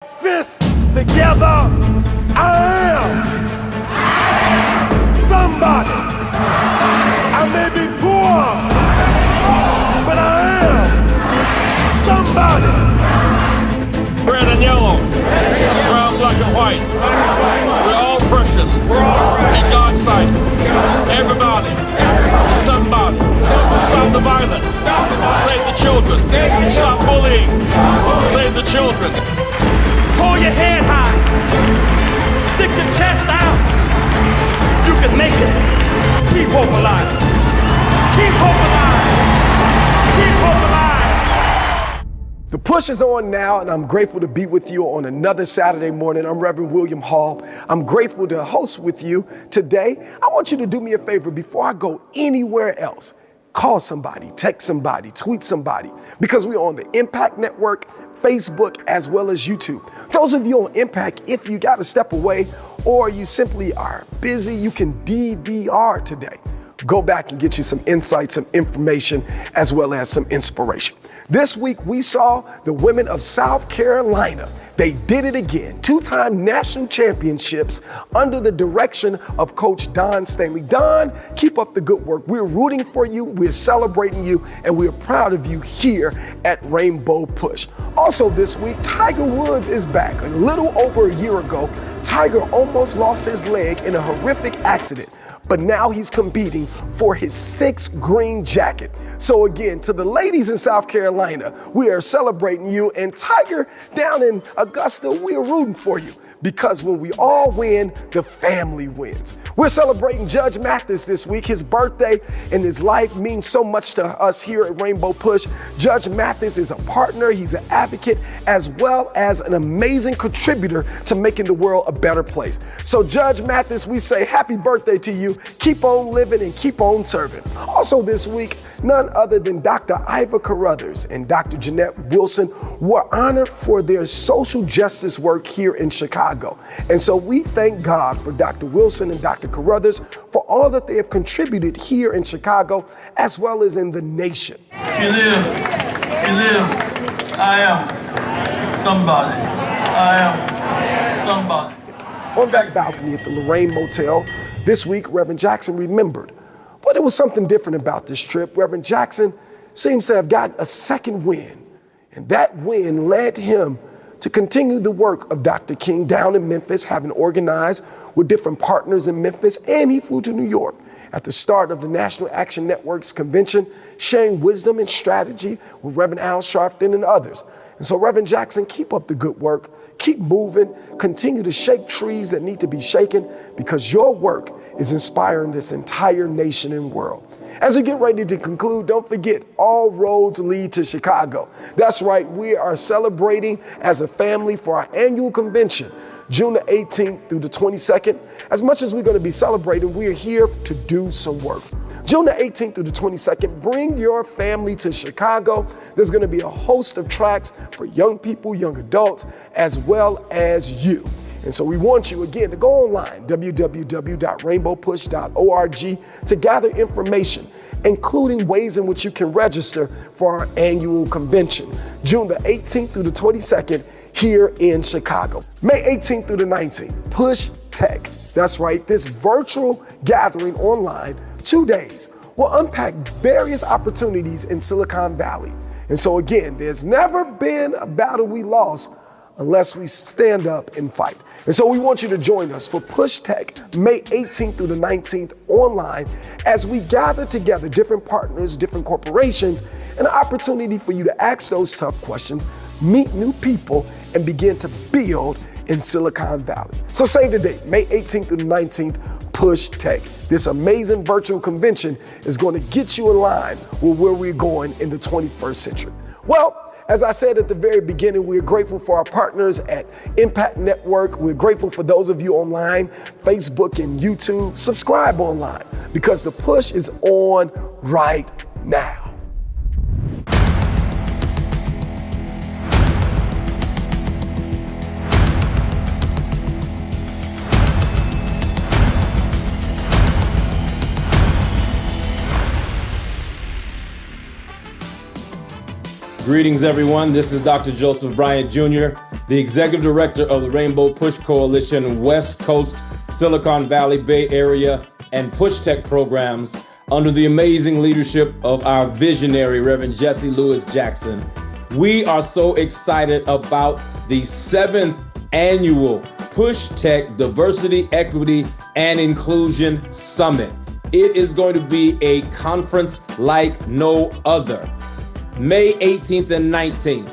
Fists together, I am somebody. I may be poor, but I am somebody. Red and yellow, brown, black, and white. We're all precious in God's sight. Everybody, somebody. Stop the violence. Save the children. Stop bullying. Save the children. Hold your head high. Stick your chest out. You can make it. Keep hope alive. Keep hope alive. Keep hope alive. The push is on now, and I'm grateful to be with you on another Saturday morning. I'm Reverend William Hall. I'm grateful to host with you today. I want you to do me a favor before I go anywhere else. Call somebody, text somebody, tweet somebody, because we're on the Impact Network, Facebook, as well as YouTube. Those of you on Impact, if you got to step away or you simply are busy, you can DVR today. Go back and get you some insights, some information, as well as some inspiration. This week, we saw the women of South Carolina. They did it again, two-time national championships under the direction of Coach Don Stanley. Don, keep up the good work. We're rooting for you, we're celebrating you, and we're proud of you here at Rainbow Push. Also this week, Tiger Woods is back. A little over a year ago, Tiger almost lost his leg in a horrific accident, but now he's competing for his 6th green jacket. So again, to the ladies in South Carolina, we are celebrating you, and Tiger down in Augusta, we're rooting for you, because when we all win, the family wins. We're celebrating Judge Mathis this week. His birthday and his life means so much to us here at Rainbow Push. Judge Mathis is a partner, he's an advocate, as well as an amazing contributor to making the world a better place. So Judge Mathis, we say happy birthday to you. Keep on living and keep on serving. Also this week, none other than Dr. Iva Carruthers and Dr. Jeanette Wilson were honored for their social justice work here in Chicago. And so we thank God for Dr. Wilson and Dr. Carruthers for all that they have contributed here in Chicago, as well as in the nation. You live, I am somebody. I am somebody. On that balcony at the Lorraine Motel, this week, Reverend Jackson remembered. But it was something different about this trip. Reverend Jackson seems to have gotten a second win, and that win led him to continue the work of Dr. King down in Memphis, having organized with different partners in Memphis, and he flew to New York at the start of the National Action Network's convention, sharing wisdom and strategy with Reverend Al Sharpton and others. And so, Reverend Jackson, keep up the good work, keep moving, continue to shake trees that need to be shaken, because your work is inspiring this entire nation and world. As we get ready to conclude, don't forget, all roads lead to Chicago. That's right, we are celebrating as a family for our annual convention, June the 18th through the 22nd. As much as we're going to be celebrating, we are here to do some work. June the 18th through the 22nd, bring your family to Chicago. There's going to be a host of tracks for young people, young adults, as well as you. And so we want you, again, to go online, www.rainbowpush.org, to gather information, including ways in which you can register for our annual convention, June the 18th through the 22nd, here in Chicago. May 18th through the 19th, Push Tech. That's right, this virtual gathering online, 2 days, will unpack various opportunities in Silicon Valley. And so again, there's never been a battle we lost unless we stand up and fight. And so we want you to join us for Push Tech, May 18th through the 19th online, as we gather together different partners, different corporations, an opportunity for you to ask those tough questions, meet new people, and begin to build in Silicon Valley. So save the date, May 18th through the 19th, Push Tech. This amazing virtual convention is going to get you in line with where we're going in the 21st century. Well, as I said at the very beginning, we're grateful for our partners at Impact Network. We're grateful for those of you online, Facebook and YouTube. Subscribe online, because the push is on right now. Greetings, everyone. This is Dr. Joseph Bryant Jr., the Executive Director of the Rainbow Push Coalition, West Coast, Silicon Valley, Bay Area, and Push Tech programs under the amazing leadership of our visionary, Reverend Jessie Lewis Jackson. We are so excited about the 7th annual Push Tech Diversity, Equity, and Inclusion Summit. It is going to be a conference like no other. May 18th and 19th,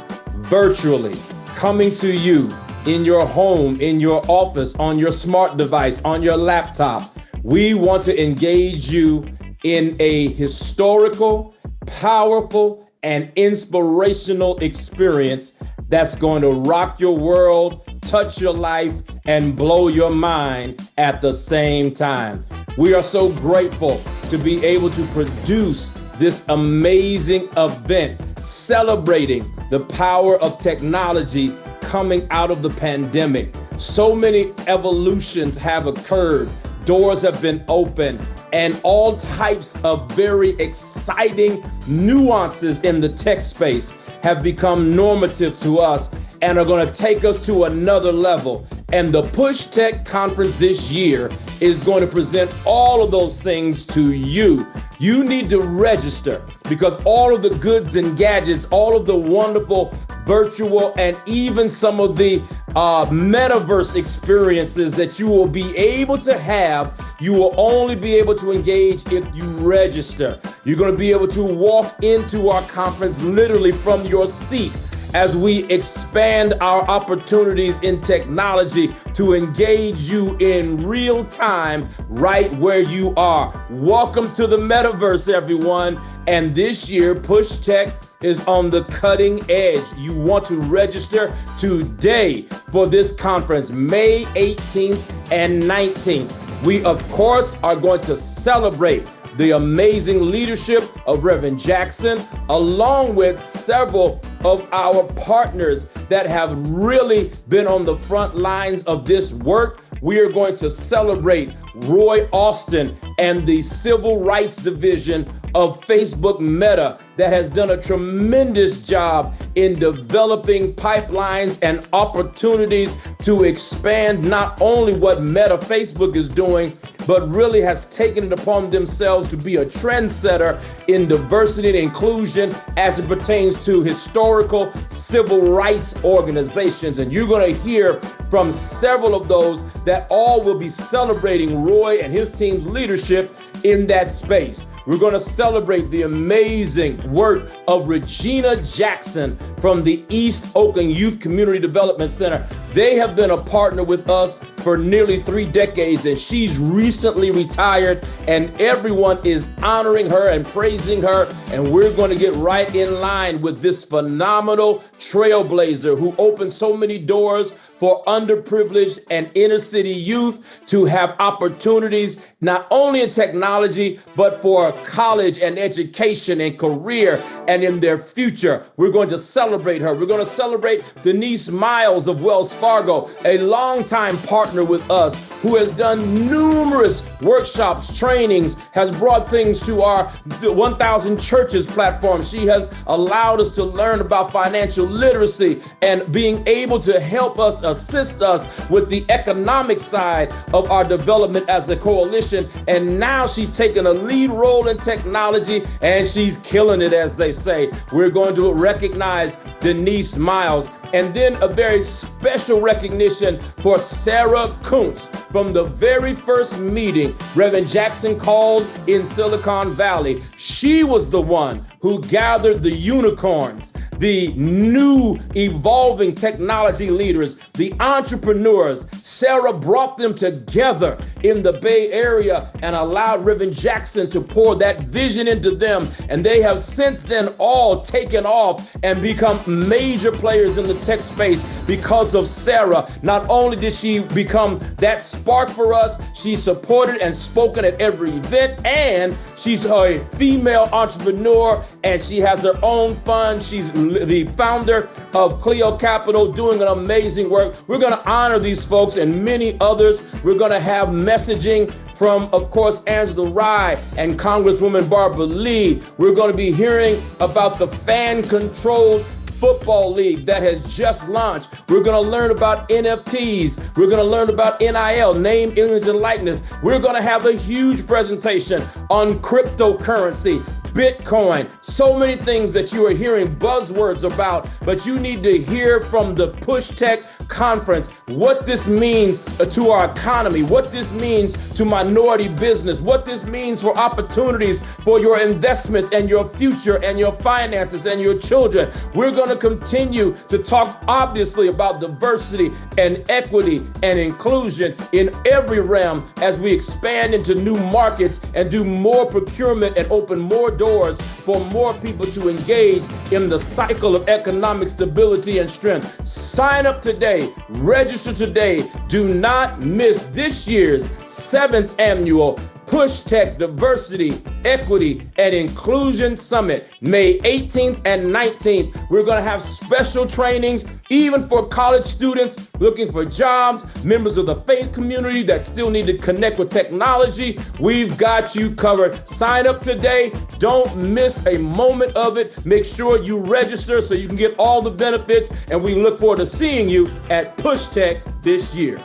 virtually, coming to you in your home, in your office, on your smart device, on your laptop. We want to engage you in a historical, powerful, and inspirational experience that's going to rock your world, touch your life, and blow your mind at the same time. We are so grateful to be able to produce this amazing event celebrating the power of technology coming out of the pandemic. So many evolutions have occurred, doors have been opened, and all types of very exciting nuances in the tech space have become normative to us and are going to take us to another level. And the Push Tech Conference this year is going to present all of those things to you. You need to register because all of the goods and gadgets, all of the wonderful virtual and even some of the metaverse experiences that you will be able to have, you will only be able to engage if you register. You're going to be able to walk into our conference literally from your seat as we expand our opportunities in technology to engage you in real time right where you are. Welcome to the metaverse, everyone. And this year, Push Tech is on the cutting edge. You want to register today for this conference, May 18th and 19th. We, of course, are going to celebrate the amazing leadership of Reverend Jackson, along with several of our partners that have really been on the front lines of this work. We are going to celebrate Roy Austin and the Civil Rights Division of Facebook Meta that has done a tremendous job in developing pipelines and opportunities to expand not only what Meta Facebook is doing, but really has taken it upon themselves to be a trendsetter in diversity and inclusion as it pertains to historical civil rights organizations. And you're going to hear from several of those that all will be celebrating Roy and his team's leadership in that space. We're going to celebrate the amazing work of Regina Jackson from the East Oakland Youth Community Development Center. They have been a partner with us for nearly 3 decades, and she's recently retired, and everyone is honoring her and praising her. And we're going to get right in line with this phenomenal trailblazer who opened so many doors for underprivileged and inner city youth to have opportunities, not only in technology, but for college and education and career and in their future. We're going to celebrate her. We're going to celebrate Denise Miles of Wells Fargo, a longtime partner with us who has done numerous workshops, trainings, has brought things to our 1,000 Churches platform. She has allowed us to learn about financial literacy and being able to help us, assist us with the economic side of our development as a coalition. And now she's taken a lead role in technology and she's killing it, as they say. We're going to recognize Denise Miles. And then a very special recognition for Sarah Kuntz. From the very first meeting Reverend Jackson called in Silicon Valley, she was the one who gathered the unicorns, the new evolving technology leaders, the entrepreneurs. Sarah brought them together in the Bay Area and allowed Reverend Jackson to pour that vision into them. And they have since then all taken off and become major players in the tech space because of Sarah. Not only did she become that spark for us, she supported and spoken at every event, and she's a female entrepreneur and she has her own fund. She's the founder of Clio Capital, doing an amazing work. We're going to honor these folks and many others. We're going to have messaging from, of course, Angela Rye and Congresswoman Barbara Lee. We're going to be hearing about the fan-controlled football league that has just launched. We're going to learn about NFTs. We're going to learn about NIL, name, image, and likeness. We're going to have a huge presentation on cryptocurrency, Bitcoin, so many things that you are hearing buzzwords about, but you need to hear from the Push Tech Conference what this means to our economy, what this means to minority business, what this means for opportunities for your investments and your future and your finances and your children. We're going to continue to talk obviously about diversity and equity and inclusion in every realm as we expand into new markets and do more procurement and open more doors for more people to engage in the cycle of economic stability and strength. Sign up today, register today. Do not miss this year's 7th annual Push Tech Diversity, Equity, and Inclusion Summit, May 18th and 19th. We're going to have special trainings, even for college students looking for jobs, members of the faith community that still need to connect with technology. We've got you covered. Sign up today. Don't miss a moment of it. Make sure you register so you can get all the benefits, and we look forward to seeing you at Push Tech this year.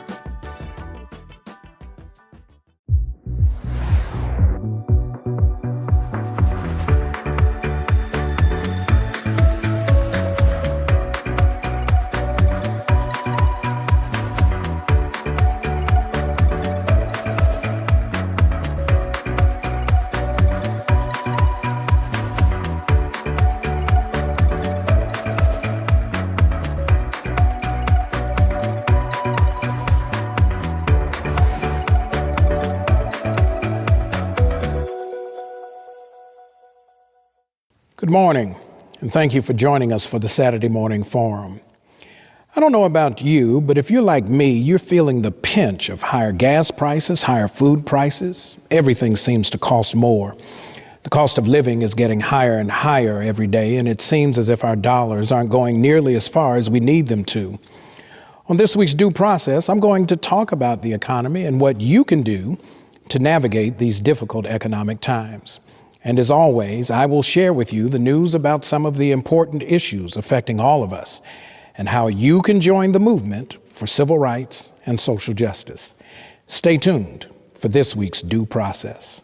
Good morning, and thank you for joining us for the Saturday Morning Forum. I don't know about you, but if you're like me, you're feeling the pinch of higher gas prices, higher food prices. Everything seems to cost more. The cost of living is getting higher and higher every day, and it seems as if our dollars aren't going nearly as far as we need them to. On this week's Due Process, I'm going to talk about the economy and what you can do to navigate these difficult economic times. And as always, I will share with you the news about some of the important issues affecting all of us and how you can join the movement for civil rights and social justice. Stay tuned for this week's Due Process.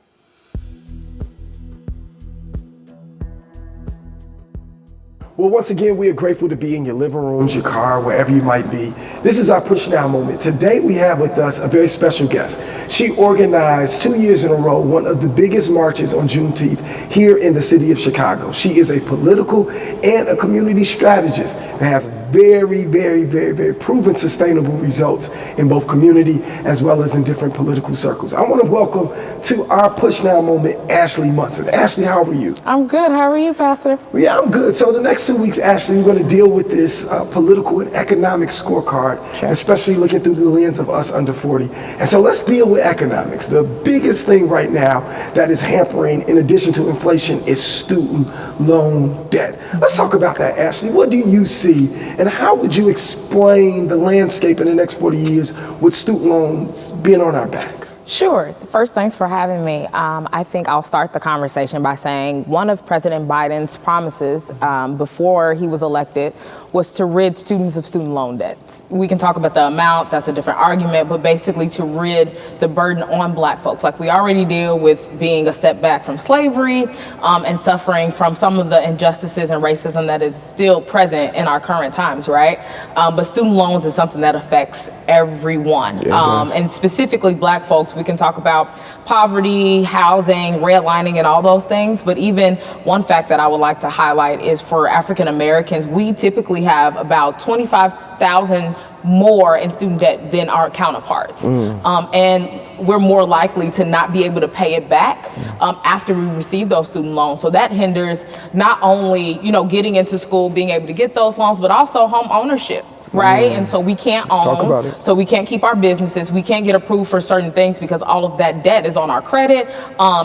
Well, once again, we are grateful to be in your living rooms, your car, wherever you might be. This is our Push Now moment. Today, we have with us a very special guest. She organized 2 years in a row one of the biggest marches on Juneteenth here in the city of Chicago. She is a political and a community strategist that has very proven sustainable results in both community as well as in different political circles. I want to welcome to our Push Now moment, Ashley Munson. Ashley, how are you? I'm good. How are you, Pastor? Well, yeah, I'm good. So the next 2 weeks, Ashley, we're going to deal with this political and economic scorecard, especially looking through the lens of us under 40. And so let's deal with economics. The biggest thing right now that is hampering, in addition to inflation, is student loan debt. Let's talk about that, Ashley. What do you see, and how would you explain the landscape in the next 40 years with student loans being on our backs? Sure. First, thanks for having me. I think I'll start the conversation by saying one of President Biden's promises before he was elected was to rid students of student loan debts. We can talk about the amount, that's a different argument, but basically to rid the burden on Black folks. Like we already deal with being a step back from slavery and suffering from some of the injustices and racism that is still present in our current times, right? But student loans is something that affects everyone. And specifically Black folks. We can talk about poverty, housing, redlining, and all those things. But even one fact that I would like to highlight is for African Americans, we typically have about 25,000 more in student debt than our counterparts. And we're more likely to not be able to pay it back after we receive those student loans. So that hinders not only, getting into school, being able to get those loans, but also home ownership. Right. And so we can't own, so we can't keep our businesses. We can't get approved for certain things because all of that debt is on our credit.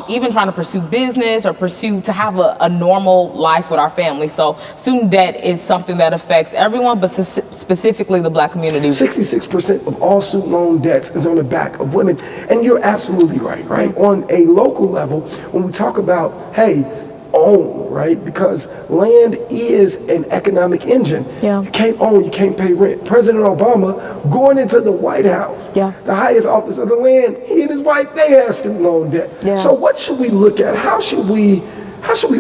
Even trying to pursue business or to have a normal life with our family. So student debt is something that affects everyone, but specifically the Black community. 66% of all student loan debts is on the back of women. And you're absolutely right? On a local level, when we talk about, hey, own, right? Because land is an economic engine. Yeah. You can't own, you can't pay rent. President Obama going into the White House, Yeah. the highest office of the land, he and his wife, they had student loan debt. Yeah. So what should we look at? How should we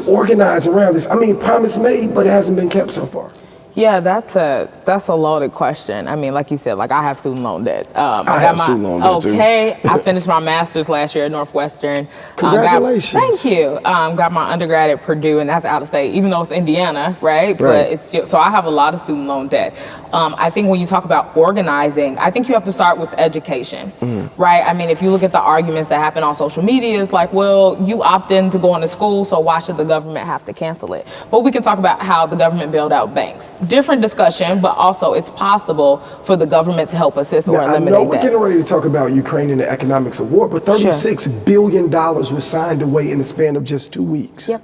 organize around this? I mean, promise made, but it hasn't been kept so far. Yeah, that's a loaded question. I mean, like you said, like I have student loan debt. I have student loan debt too. Okay, I finished my master's last year at Northwestern. Congratulations. Thank you. Got my undergrad at Purdue, and that's out of state, even though it's Indiana, right? But it's still, so I have a lot of student loan debt. I think when you talk about organizing, I think you have to start with education, right? I mean, if you look at the arguments that happen on social media, it's like, well, you opt in to go into school, so why should the government have to cancel it? But we can talk about how the government bailed out banks. Different discussion, but also it's possible for the government to help assist or eliminate that. I know we're getting ready to talk about Ukraine and the economics of war, but $36 billion was signed away in the span of just 2 weeks. Yep.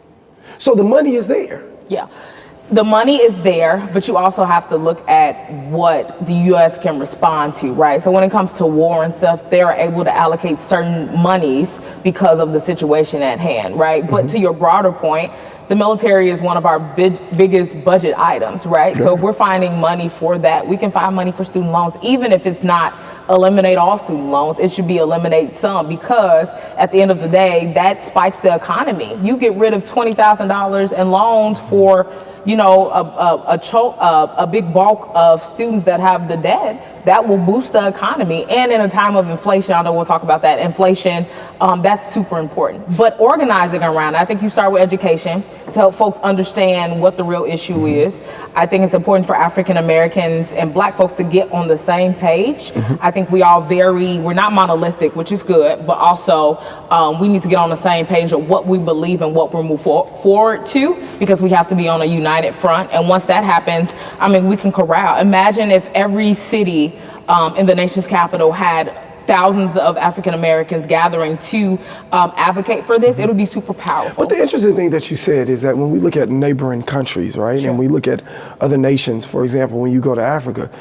So the money is there. Yeah. The money is there, but you also have to look at what the U.S. can respond to, right? So when it comes to war and stuff, they are able to allocate certain monies because of the situation at hand, right? But to your broader point, the military is one of our biggest budget items, right? So if we're finding money for that, we can find money for student loans, even if it's not eliminate all student loans, it should be eliminate some, because at the end of the day, that spikes the economy. You get rid of $20,000 in loans for, you know, a big bulk of students that have the debt, that will boost the economy. And in a time of inflation, I know we'll talk about that, inflation, that's super important. But organizing around, I think you start with education to help folks understand what the real issue is. I think it's important for African Americans and Black folks to get on the same page. I think we're not monolithic, which is good, but also we need to get on the same page of what we believe and what we're moving forward to, because we have to be on a united front. And once that happens, I mean, we can corral. Imagine if every city in the nation's capital had thousands of African Americans gathering to advocate for this. It would be super powerful. But the interesting thing that you said is that when we look at neighboring countries, right, and we look at other nations, for example, when you go to Africa,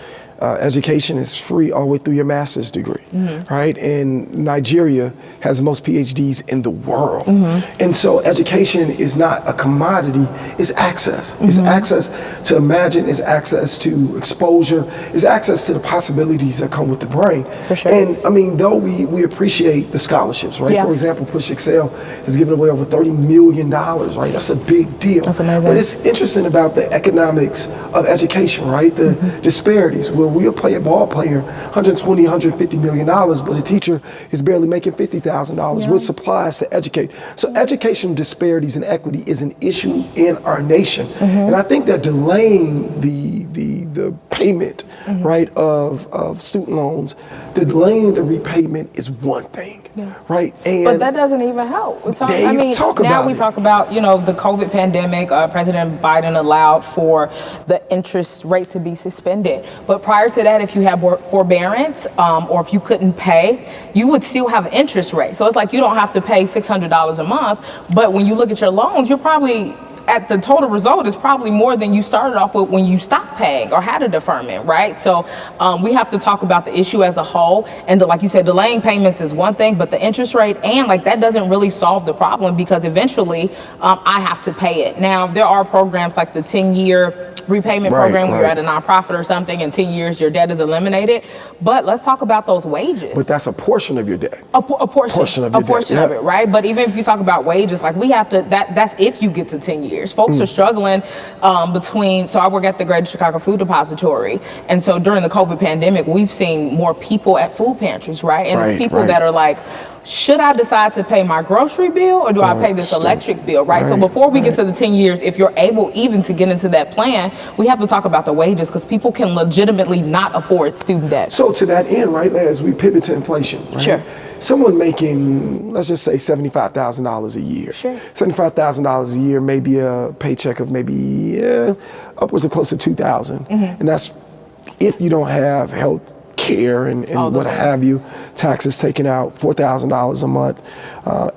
education is free all the way through your master's degree, right? And Nigeria has the most PhDs in the world. And so education is not a commodity, it's access. It's access to imagine, it's access to exposure, it's access to the possibilities that come with the brain. For sure. And I mean, though we appreciate the scholarships, right? Yeah. For example, Push Excel has given away over $30 million, right? That's a big deal. That's amazing. But it's interesting about the economics of education, right? The disparities. We'll play a ball player $120, $150 million, but a teacher is barely making $50,000 with supplies to educate. So education disparities and equity is an issue in our nation. And I think that delaying the payment, right, of student loans, delaying the repayment is one thing, right? And but that doesn't even help. We talk about, you know, the COVID pandemic. President Biden allowed for the interest rate to be suspended. But prior to that, if you had forbearance or if you couldn't pay, you would still have an interest rate. So it's like you don't have to pay $600 a month. But when you look at your loans, you're probably at the total result is probably more than you started off with when you stopped paying or had a deferment, right? So we have to talk about the issue as a whole. And like you said, delaying payments is one thing, but the interest rate and like that doesn't really solve the problem, because eventually I have to pay it. Now, there are programs like the 10-year repayment program where you're at a nonprofit or something, in 10 years your debt is eliminated. But let's talk about those wages. But that's a portion of your debt. A portion of it, right? But even if you talk about wages, like we have to, that's if you get to 10 years. Folks are struggling so I work at the Greater Chicago Food Depository. And so during the COVID pandemic, we've seen more people at food pantries, right? And it's people that are like, should I decide to pay my grocery bill or do I pay this electric bill, right? So before we get to the 10 years, if you're able even to get into that plan, we have to talk about the wages, because people can legitimately not afford student debt. So to that end, right, as we pivot to inflation, right? Sure. Someone making, let's just say $75,000 a year. Sure. $75,000 a year, maybe a paycheck of maybe upwards of close to $2,000. And that's if you don't have health care and what have you, taxes taken out, $4,000 a month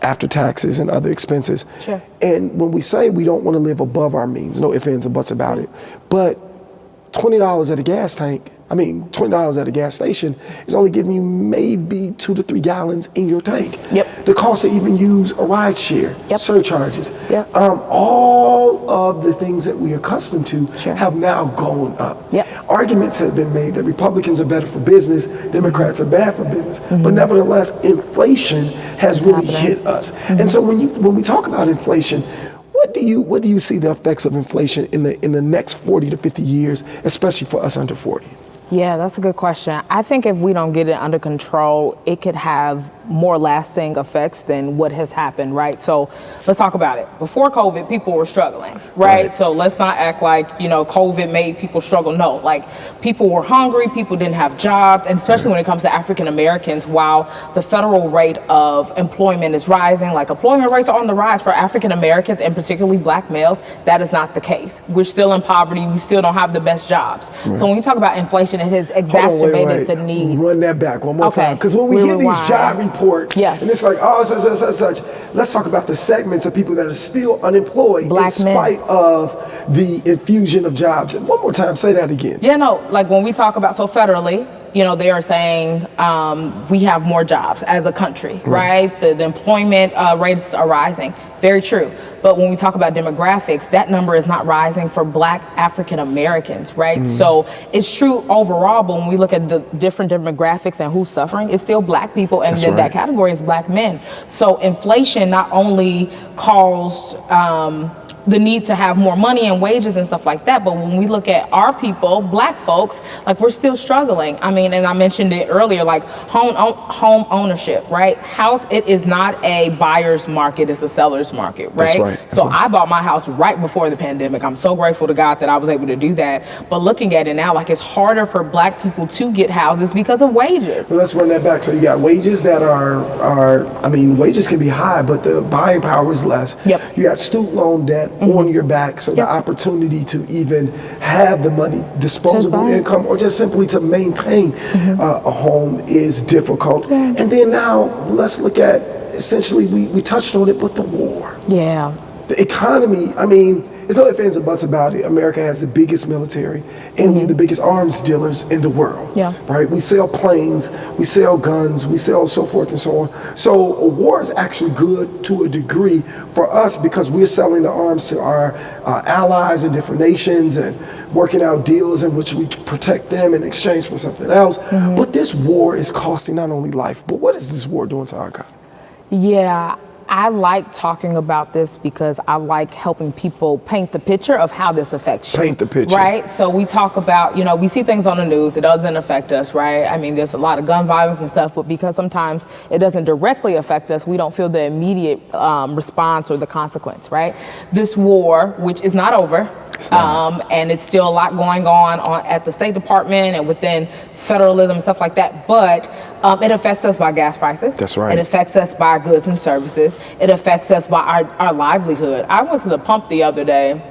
after taxes and other expenses. Sure. And when we say we don't want to live above our means, no ifs, ands, or buts about it, but $20 at a gas tank, $20 at a gas station is only giving you maybe 2 to 3 gallons in your tank. Yep. The cost to even use a ride share, Yep. surcharges, Yep. All of the things that we're accustomed to Sure. have now gone up. Yep. Arguments have been made that Republicans are better for business, Democrats are bad for business. But nevertheless, inflation has really happening. hit us. And so when we talk about inflation, what do you see the effects of inflation in the next 40 to 50 years, especially for us under 40? Yeah, that's a good question. I think if we don't get it under control, it could have more lasting effects than what has happened, right? So let's talk about it. Before COVID, people were struggling, right? So let's not act like, COVID made people struggle. No, like people were hungry, people didn't have jobs, and especially when it comes to African Americans, while the federal rate of employment is rising, like employment rates are on the rise for African Americans and particularly black males, that is not the case. We're still in poverty, we still don't have the best jobs. So when you talk about inflation, it has exacerbated the need. Run that back one more time. Because when we hear these job reports, and it's like, such. Let's talk about the segments of people that are still unemployed in spite of the infusion of jobs. And one more time, say that again. Yeah, no, like when we talk about, so federally, they are saying we have more jobs as a country, right? The employment rates are rising. Very true. But when we talk about demographics, that number is not rising for black African Americans, right? So it's true overall, but when we look at the different demographics and who's suffering, it's still black people, and then that category is black men. So inflation not only caused the need to have more money and wages and stuff like that, but when we look at our people, black folks, like we're still struggling. And I mentioned it earlier, like home ownership, right? House, it is not a buyer's market, it's a seller's market, right? So I bought my house right before the pandemic. I'm so grateful to God that I was able to do that. But looking at it now, like it's harder for black people to get houses because of wages. So let's run that back. So you got wages that wages can be high, but the buying power is less. Yep. You got student loan debt on your back, so the opportunity to even have the money, disposable income, or just simply to maintain a home is difficult. And then now let's look at, essentially, we touched on it, but the war. Yeah. The economy, there's no ifs, ands, or buts about it. America has the biggest military and we're the biggest arms dealers in the world. Yeah. Right? We sell planes, we sell guns, we sell so forth and so on. So a war is actually good to a degree for us because we're selling the arms to our allies in different nations and working out deals in which we protect them in exchange for something else. But this war is costing not only life, but what is this war doing to our economy? Yeah. I like talking about this because I like helping people paint the picture of how this affects you. Paint the picture. Right? So we talk about, we see things on the news, it doesn't affect us, right? There's a lot of gun violence and stuff, but because sometimes it doesn't directly affect us, we don't feel the immediate response or the consequence, right? This war, which is not over, and it's still a lot going on at the State Department and within federalism and stuff like that, but it affects us by gas prices. That's right. It affects us by goods and services. It affects us by our livelihood. I went to the pump the other day.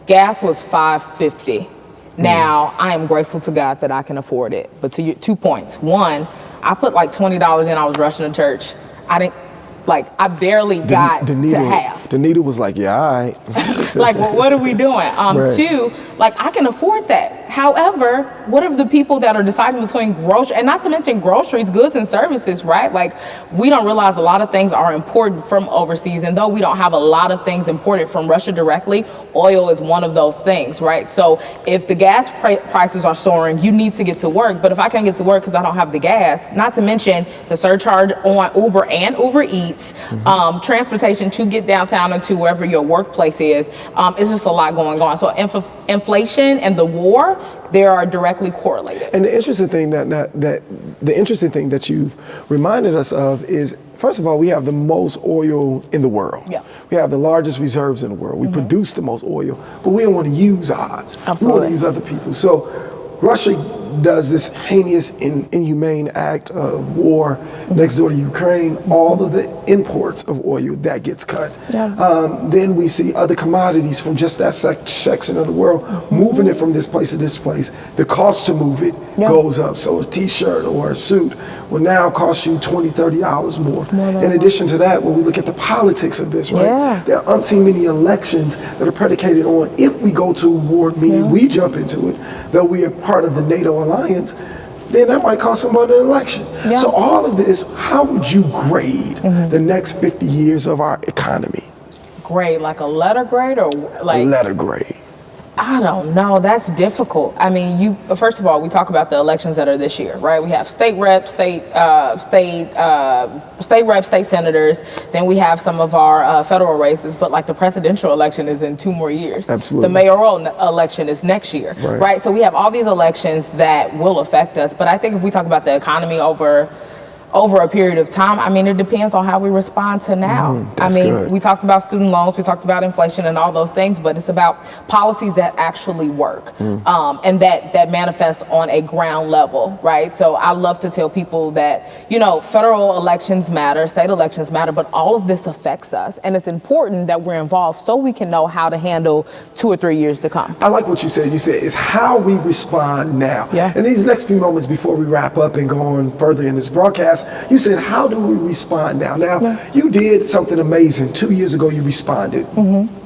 Gas was $5.50. Now, I am grateful to God that I can afford it. But to your 2 points. One, I put like $20 in, I was rushing to church. I barely got to half. Danita was like, yeah, all right. What are we doing? Two, I can afford that. However, what are the people that are deciding between groceries, and not to mention groceries, goods and services, right? We don't realize a lot of things are imported from overseas, and though we don't have a lot of things imported from Russia directly, oil is one of those things, right? So if the gas prices are soaring, you need to get to work. But if I can't get to work because I don't have the gas, not to mention the surcharge on Uber and Uber Eats, transportation to get downtown and to wherever your workplace is, it's just a lot going on. So inflation and the war, they are directly correlated. And the interesting thing that you've reminded us of is, first of all, we have the most oil in the world. Yeah. We have the largest reserves in the world. We produce the most oil, but we don't want to use ours. Absolutely. We want to use other people. So Russia does this heinous, inhumane act of war next door to Ukraine, all of the imports of oil, that gets cut. Then we see other commodities from just that section of the world moving it from this place to this place. The cost to move it goes up. So a t-shirt or a suit will now cost you $20, $30 more. In addition to that, when we look at the politics of this, right? There are umpteen many elections that are predicated on if we go to war, meaning we jump into it, though we are part of the NATO alliance, then that might cost someone an election. So all of this, how would you grade the next 50 years of our economy? Grade, like a letter grade or like? A letter grade. I don't know. That's difficult. I mean, first of all, we talk about the elections that are this year, right? We have state reps, state reps, state senators. Then we have some of our federal races. But like the presidential election is in 2 more years. Absolutely. The mayoral election is next year, right? So we have all these elections that will affect us. But I think if we talk about the economy over a period of time, I mean, it depends on how we respond to now. We talked about student loans, we talked about inflation and all those things, but it's about policies that actually work and that manifest on a ground level, right? So I love to tell people that, you know, federal elections matter, state elections matter, but all of this affects us. And it's important that we're involved so we can know how to handle 2 or 3 years to come. I like what you said. You said it's how we respond now. And these next few moments before we wrap up and go on further in this broadcast, you said, how do we respond now? Now, you did something amazing. 2 years ago, you responded.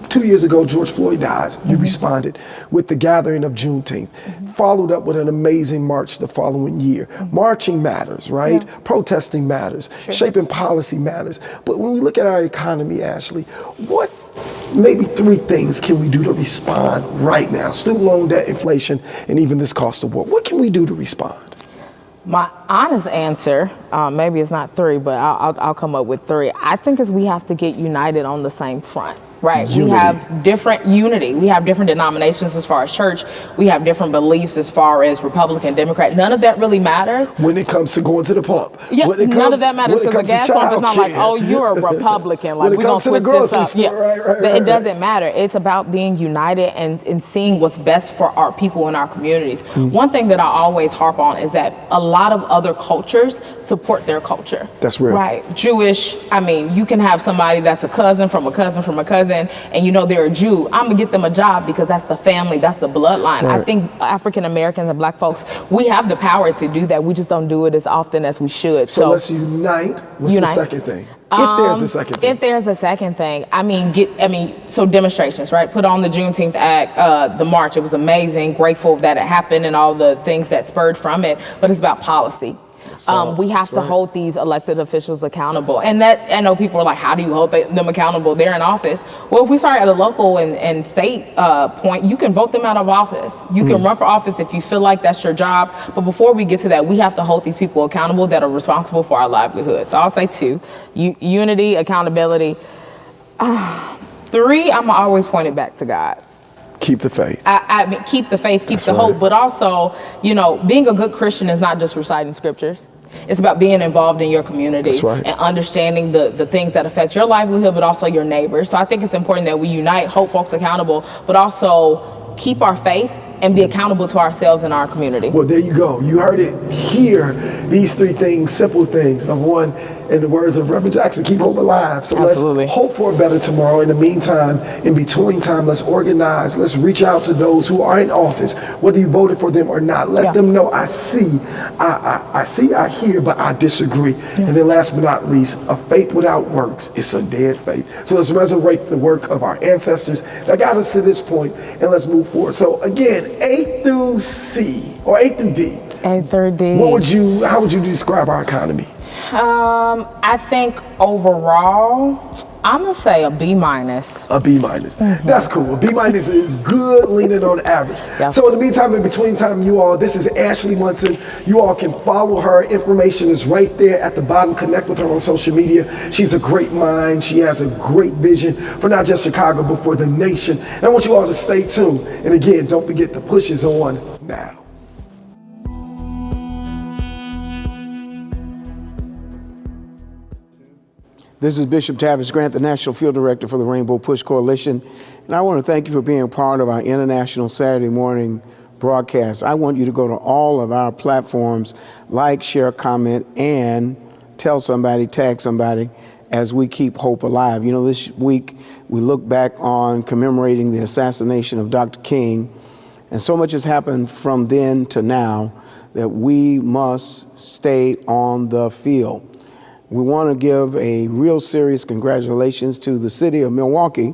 2 years ago, George Floyd dies. You responded with the gathering of Juneteenth. Followed up with an amazing march the following year. Marching matters, right? Protesting matters. Shaping policy matters. But when we look at our economy, Ashley, what maybe 3 things can we do to respond right now? Student loan debt, inflation, and even this cost of war. What can we do to respond? My honest answer, maybe it's not 3, but I'll come up with 3. I think is we have to get united on the same front. Right. Unity. We have different unity. We have different denominations as far as church. We have different beliefs as far as Republican, Democrat. None of that really matters. When it comes to going to the pump. Yeah, none of that matters because the gas pump is not like, oh, you're a Republican. Like, we're going to switch this up. Store, it doesn't matter. It's about being united and seeing what's best for our people in our communities. One thing that I always harp on is that a lot of other cultures support their culture. That's real. Right. Jewish, I mean, you can have somebody that's a cousin from a cousin from a cousin, and you know they're a Jew. I'm gonna get them a job because that's the family, that's the bloodline. I think African Americans and Black folks, we have the power to do that. We just don't do it as often as we should. So let's unite. What's the second thing? If there's a second thing. If there's a second thing, so demonstrations, right? Put on the Juneteenth Act, the march. It was amazing. Grateful that it happened and all the things that spurred from it. But it's about policy. We have to hold these elected officials accountable. And that, I know people are like, how do you hold them accountable? They're in office. Well, if we start at a local and state point, you can vote them out of office. You can run for office if you feel like that's your job. But before we get to that, we have to hold these people accountable that are responsible for our livelihood. So I'll say 2, unity, accountability. 3, I'm always point it back to God. Keep the faith. I mean, keep the faith, keep the hope, but also, you know, being a good Christian is not just reciting scriptures. It's about being involved in your community and understanding the things that affect your livelihood, but also your neighbors. So I think it's important that we unite, hold folks accountable, but also keep our faith and be accountable to ourselves and our community. Well, there you go. You heard it here. These 3 things, simple things. Number 1, in the words of Reverend Jackson, keep hope alive. So let's hope for a better tomorrow. In the meantime, in between time, let's organize. Let's reach out to those who are in office, whether you voted for them or not. Let them know, I see, I hear, but I disagree. And then last but not least, a faith without works is a dead faith. So let's resurrect the work of our ancestors that got us to this point, and let's move forward. So again, A through C, or A through D. A through D. How would you describe our economy? I think overall, I'm gonna say a B-. A B-. That's cool. A B- is good, leaning on average. So in the meantime, in between time, you all, this is Ashley Munson. You all can follow her. Information is right there at the bottom. Connect with her on social media. She's a great mind. She has a great vision for not just Chicago, but for the nation. And I want you all to stay tuned. And again, don't forget the push is on now. This is Bishop Tavis Grant, the National Field Director for the Rainbow Push Coalition, and I want to thank you for being part of our International Saturday Morning broadcast. I want you to go to all of our platforms, like, share, comment, and tell somebody, tag somebody, as we keep hope alive. You know, this week we look back on commemorating the assassination of Dr. King, and so much has happened from then to now that we must stay on the field. We want to give a real serious congratulations to the city of Milwaukee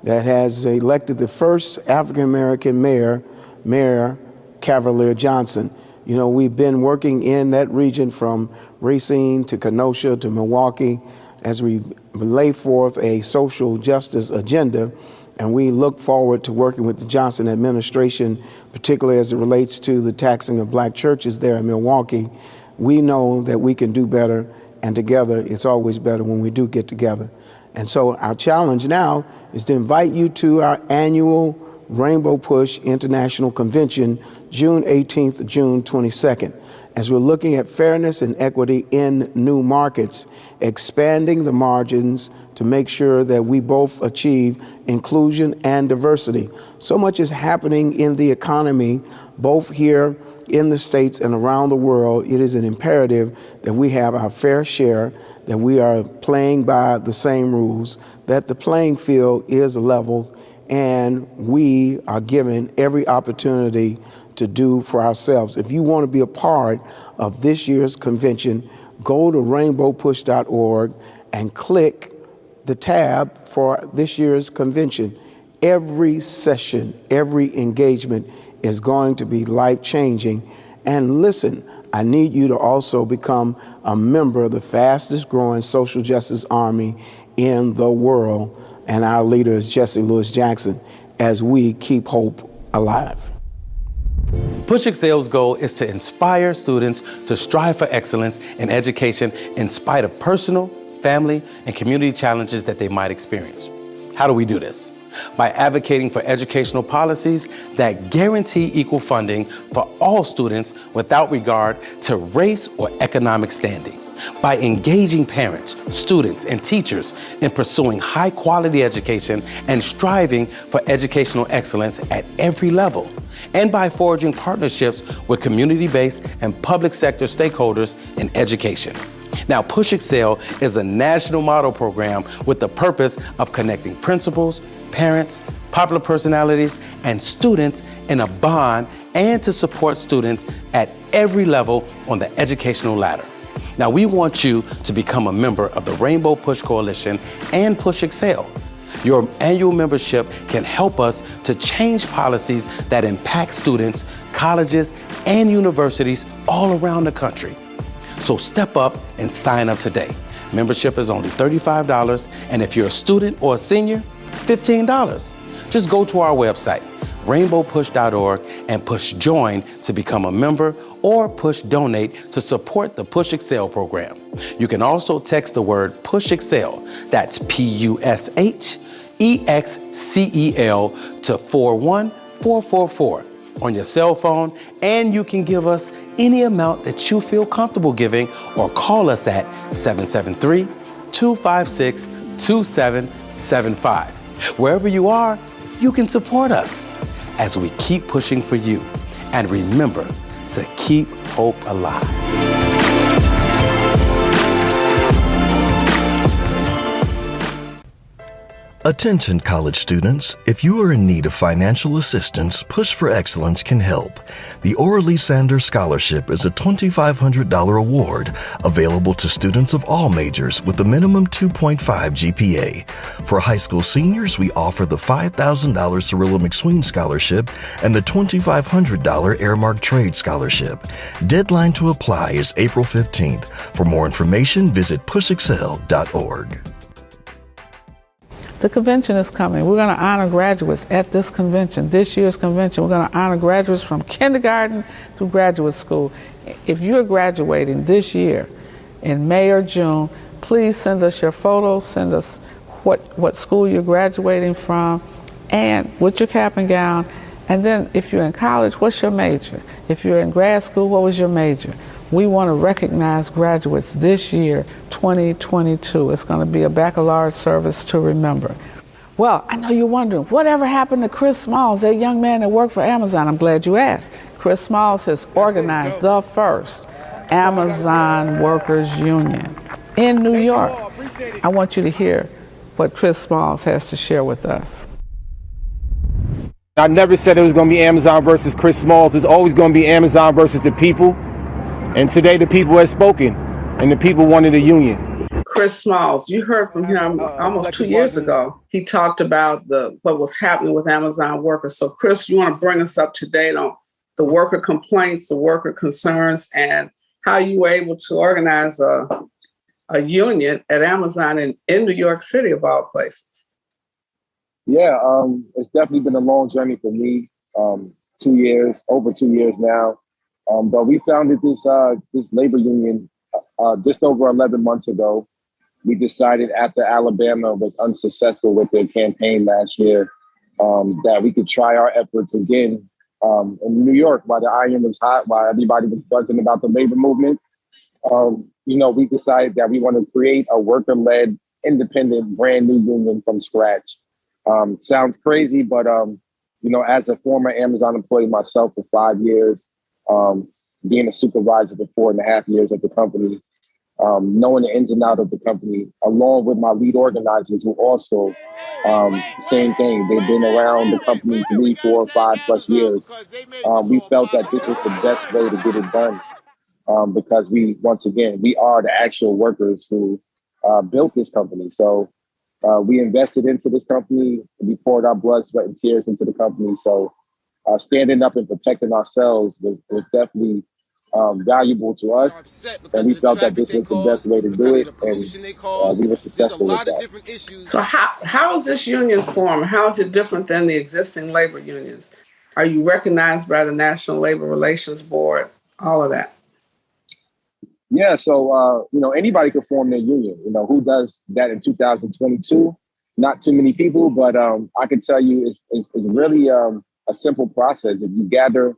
that has elected the first African-American mayor, Mayor Cavalier Johnson. You know, we've been working in that region from Racine to Kenosha to Milwaukee as we lay forth a social justice agenda, and we look forward to working with the Johnson administration, particularly as it relates to the taxing of black churches there in Milwaukee. We know that we can do better, and together it's always better when we do get together. And so our challenge now is to invite you to our annual Rainbow Push International Convention, June 18th to June 22nd. As we're looking at fairness and equity in new markets, expanding the margins to make sure that we both achieve inclusion and diversity. So much is happening in the economy, both here in the States and around the world. It is an imperative that we have our fair share, that we are playing by the same rules, that the playing field is level, and we are given every opportunity to do for ourselves. If you want to be a part of this year's convention, go to rainbowpush.org and click the tab for this year's convention. Every session, every engagement is going to be life-changing. And listen, I need you to also become a member of the fastest growing social justice army in the world. And our leader is Jesse Lewis Jackson, as we keep hope alive. Push Excel's goal is to inspire students to strive for excellence in education in spite of personal, family, and community challenges that they might experience. How do we do this? By advocating for educational policies that guarantee equal funding for all students without regard to race or economic standing. By engaging parents, students, and teachers in pursuing high-quality education and striving for educational excellence at every level. And by forging partnerships with community-based and public sector stakeholders in education. Now, Push Excel is a national model program with the purpose of connecting principals, parents, popular personalities, and students in a bond and to support students at every level on the educational ladder. Now, we want you to become a member of the Rainbow Push Coalition and Push Excel. Your annual membership can help us to change policies that impact students, colleges, and universities all around the country. So step up and sign up today. Membership is only $35, and if you're a student or a senior, $15. Just go to our website, rainbowpush.org, and push join to become a member or push donate to support the Push Excel program. You can also text the word Push Excel, that's PUSHEXCEL, to 41444 on your cell phone, and you can give us any amount that you feel comfortable giving or call us at 773-256-2775. Wherever you are, you can support us as we keep pushing for you. And remember to keep hope alive. Attention college students, if you are in need of financial assistance, Push for Excellence can help. The Orally Sanders Scholarship is a $2,500 award available to students of all majors with a minimum 2.5 GPA. For high school seniors, we offer the $5,000 Cirilla McSween Scholarship and the $2,500 Airmark Trade Scholarship. Deadline to apply is April 15th. For more information, visit pushexcel.org. The convention is coming. We're going to honor graduates at this convention, this year's convention. We're going to honor graduates from kindergarten through graduate school. If you're graduating this year in May or June, please send us your photos, send us what school you're graduating from, and with your cap and gown. And then if you're in college, what's your major? If you're in grad school, what was your major? We want to recognize graduates this year, 2022. It's going to be a baccalaureate service to remember. Well, I know you're wondering, whatever happened to Chris Smalls, that young man that worked for Amazon? I'm glad you asked. Chris Smalls has organized the first Amazon Workers Union in New York. I want you to hear what Chris Smalls has to share with us. I never said it was going to be Amazon versus Chris Smalls. It's always going to be Amazon versus the people. And today the people have spoken, and the people wanted a union. Chris Smalls, you heard from him almost 2 years ago. He talked about what was happening with Amazon workers. So Chris, you want to bring us up to date on the worker complaints, the worker concerns, and how you were able to organize a union at Amazon in New York City, of all places. Yeah, it's definitely been a long journey for me. 2 years, over 2 years now. But we founded this labor union just over 11 months ago. We decided after Alabama was unsuccessful with their campaign last year that we could try our efforts again in New York while the iron was hot, while everybody was buzzing about the labor movement. We decided that we want to create a worker-led, independent, brand new union from scratch. Sounds crazy, but as a former Amazon employee myself for 5 years, being a supervisor for 4.5 years at the company, knowing the ins and outs of the company, along with my lead organizers who also, same thing. They've been around the company 3, 4, 5+ years. We felt that this was the best way to get it done because we are the actual workers who built this company. So we invested into this company. We poured our blood, sweat, and tears into the company. So standing up and protecting ourselves was definitely valuable to us, and we felt that this was the best way to do it, and we were successful with that. So how is this union formed? How is it different than the existing labor unions? Are you recognized by the National Labor Relations Board? All of that. Yeah, so anybody could form their union. Who does that in 2022? Not too many people, but I can tell you it's really a simple process. If you gather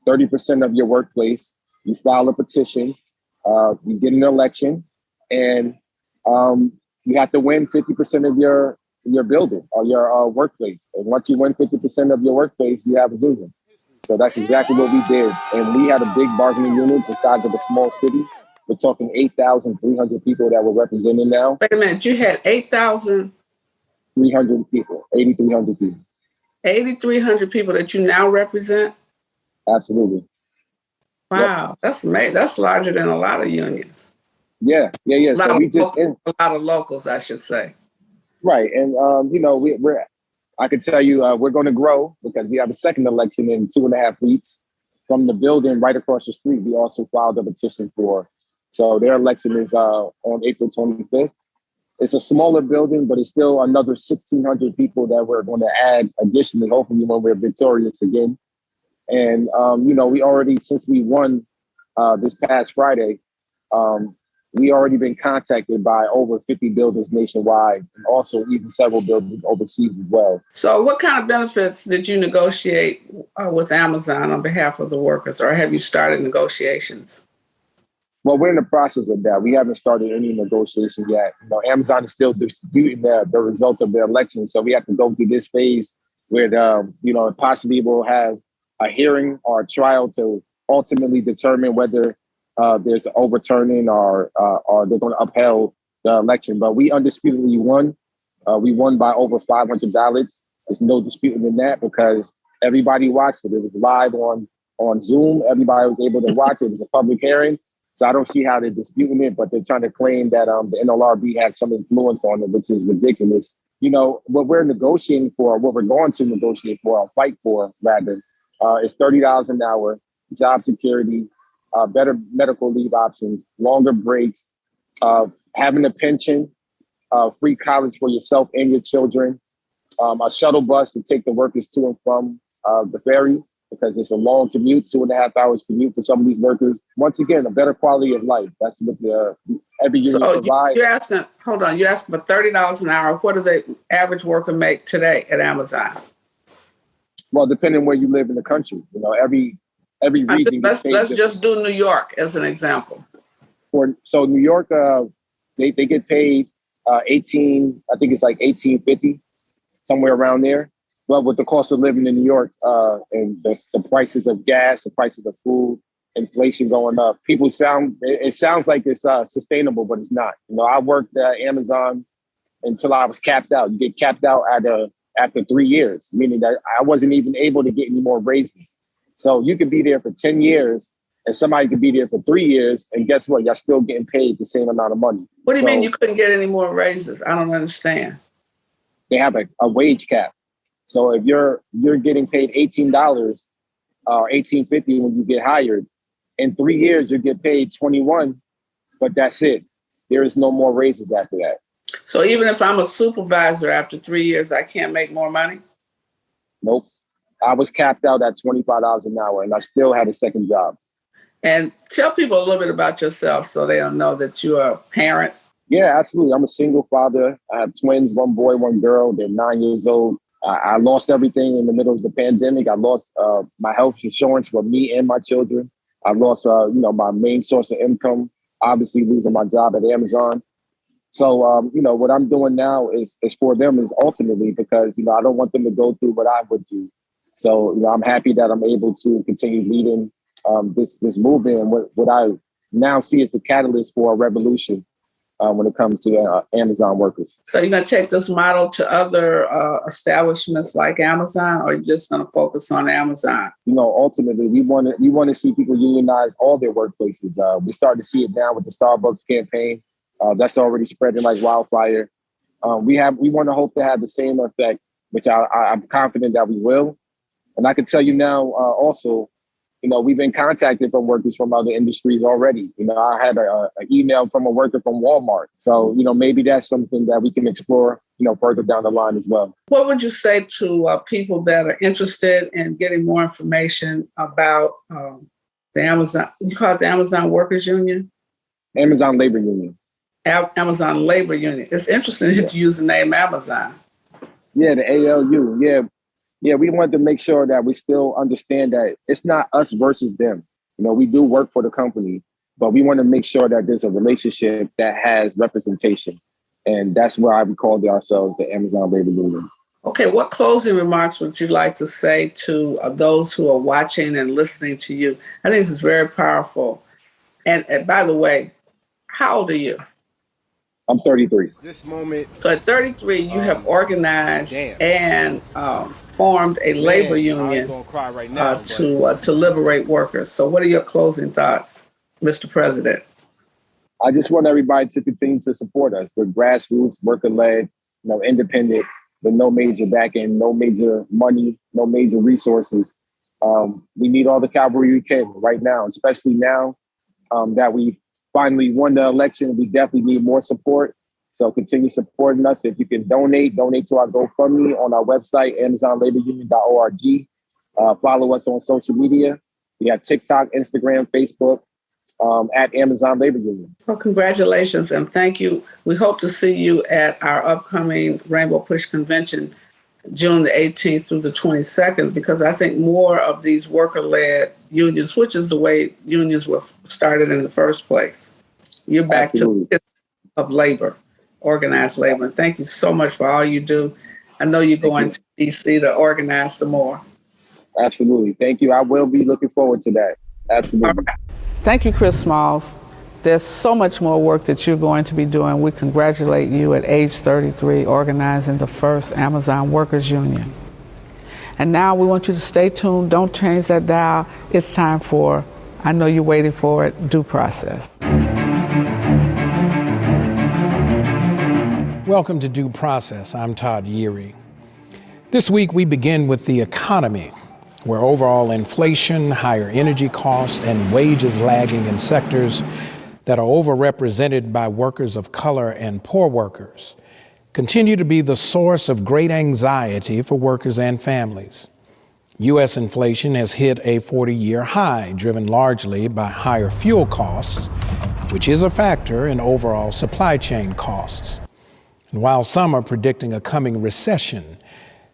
30% of your workplace, you file a petition, you get an election, and you have to win 50% of your building or your workplace. And once you win 50% of your workplace, you have a union. So that's exactly what we did. And we had a big bargaining unit the size of a small city. We're talking 8,300 people that we're representing now. Wait a minute, you had 8,000? 300 people, 8,300 people. 8,300 people that you now represent? Absolutely. Wow, yep. That's amazing. That's larger than a lot of unions. Yeah. So a lot of locals, I should say. Right, and I can tell you we're going to grow because we have a second election in 2.5 weeks. From the building right across the street, we also filed a petition for. So their election is on April 25th. It's a smaller building, but it's still another 1,600 people that we're going to add additionally, hopefully when we're victorious again. And, we already, since we won this past Friday, we already been contacted by over 50 buildings nationwide and also even several buildings overseas as well. So what kind of benefits did you negotiate with Amazon on behalf of the workers, or have you started negotiations? Well, we're in the process of that. We haven't started any negotiations yet. Amazon is still disputing the results of the election. So we have to go through this phase where, possibly we'll have a hearing or a trial to ultimately determine whether there's an overturning or they're going to upheld the election. But we undisputedly won. We won by over 500 ballots. There's no disputing in that because everybody watched it. It was live on Zoom. Everybody was able to watch it. It was a public hearing. So I don't see how they're disputing it, but they're trying to claim that the NLRB had some influence on it, which is ridiculous. What we're negotiating for, what we're going to negotiate for, or fight for rather, is $30 an hour, job security, better medical leave options, longer breaks, having a pension, free college for yourself and your children, a shuttle bus to take the workers to and from the ferry, because it's a long commute, 2.5 hours commute for some of these workers. Once again, a better quality of life. That's what every union provides. You're asking for $30 an hour. What do the average worker make today at Amazon? Well, depending where you live in the country, every region. Let's just do New York as an example. So New York, they get paid 18. I think it's like $18.50. somewhere around there. But with the cost of living in New York and the prices of gas, the prices of food, inflation going up, it sounds like it's sustainable, but it's not. I worked at Amazon until I was capped out. You get capped out after 3 years, meaning that I wasn't even able to get any more raises. So you could be there for 10 years and somebody could be there for 3 years, and guess what? Y'all still getting paid the same amount of money. What do you mean you couldn't get any more raises? I don't understand. They have a wage cap. So if you're getting paid $18 or $18.50 when you get hired, in 3 years you get paid $21, but that's it. There is no more raises after that. So even if I'm a supervisor after 3 years, I can't make more money? Nope. I was capped out at $25 an hour and I still had a second job. And tell people a little bit about yourself so they'll know that you're a parent. Yeah, absolutely. I'm a single father. I have twins, 1 boy, 1 girl. They're 9 years old. I lost everything in the middle of the pandemic. I lost my health insurance for me and my children. I lost, my main source of income, obviously losing my job at Amazon. So, what I'm doing now is for them is ultimately because, I don't want them to go through what I would do. So, I'm happy that I'm able to continue leading this movement and what I now see as the catalyst for a revolution when it comes to Amazon workers. So you're going to take this model to other establishments like Amazon, or are you just going to focus on Amazon? Ultimately, we want to see people unionize all their workplaces. We're starting to see it now with the Starbucks campaign. That's already spreading like wildfire. We want to hope to have the same effect, which I'm confident that we will. And I can tell you now also, we've been contacted from workers from other industries already. I had an email from a worker from Walmart. So, maybe that's something that we can explore, further down the line as well. What would you say to people that are interested in getting more information about the Amazon, you call it the Amazon Workers Union? Amazon Labor Union. Amazon Labor Union. It's interesting that you use the name Amazon. Yeah, the ALU. Yeah, we wanted to make sure that we still understand that it's not us versus them. We do work for the company, but we want to make sure that there's a relationship that has representation. And that's why we called ourselves the Amazon Labor Union. Okay, what closing remarks would you like to say to those who are watching and listening to you? I think this is very powerful. And by the way, how old are you? I'm 33. This moment. So at 33, you have organized and formed a labor union to liberate workers. So what are your closing thoughts, Mr. President? I just want everybody to continue to support us. We're grassroots, worker-led, independent, with no major back end, no major money, no major resources. We need all the cavalry we can right now, especially now that we finally won the election. We definitely need more support. So continue supporting us. If you can donate to our GoFundMe on our website, AmazonLaborUnion.org. Follow us on social media. We have TikTok, Instagram, Facebook, at Amazon Labor Union. Well, congratulations and thank you. We hope to see you at our upcoming Rainbow Push Convention, June the 18th through the 22nd, because I think more of these worker-led unions, which is the way unions were started in the first place. You're back to the of labor, organized labor. And thank you so much for all you do. I know you're going to DC to organize some more. Absolutely. Thank you. I will be looking forward to that. Absolutely. Right. Thank you, Chris Smalls. There's so much more work that you're going to be doing. We congratulate you at age 33, organizing the first Amazon Workers Union. And now we want you to stay tuned. Don't change that dial. It's time for, I know you're waiting for it, Due Process. Welcome to Due Process. I'm Todd Yeary. This week we begin with the economy, where overall inflation, higher energy costs, and wages lagging in sectors that are overrepresented by workers of color and poor workers continue to be the source of great anxiety for workers and families. U.S. inflation has hit a 40-year high, driven largely by higher fuel costs, which is a factor in overall supply chain costs. And while some are predicting a coming recession,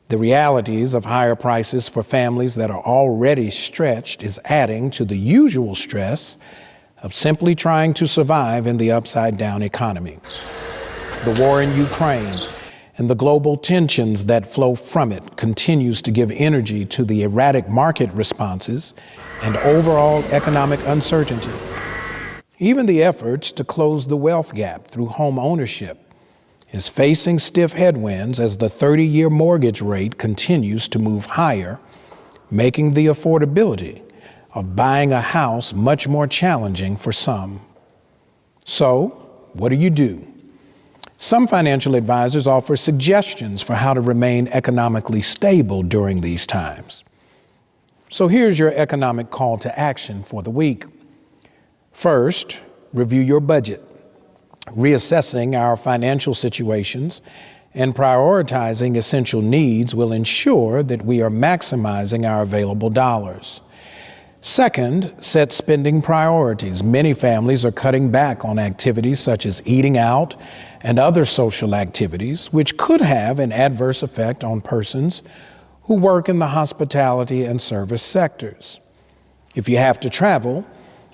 the realities of higher prices for families that are already stretched is adding to the usual stress of simply trying to survive in the upside-down economy. The war in Ukraine and the global tensions that flow from it continues to give energy to the erratic market responses and overall economic uncertainty. Even the efforts to close the wealth gap through home ownership is facing stiff headwinds as the 30-year mortgage rate continues to move higher, making the affordability of buying a house much more challenging for some. So, what do? Some financial advisors offer suggestions for how to remain economically stable during these times. So here's your economic call to action for the week. First, review your budget. Reassessing our financial situations and prioritizing essential needs will ensure that we are maximizing our available dollars. Second, set spending priorities. Many families are cutting back on activities such as eating out and other social activities, which could have an adverse effect on persons who work in the hospitality and service sectors. If you have to travel,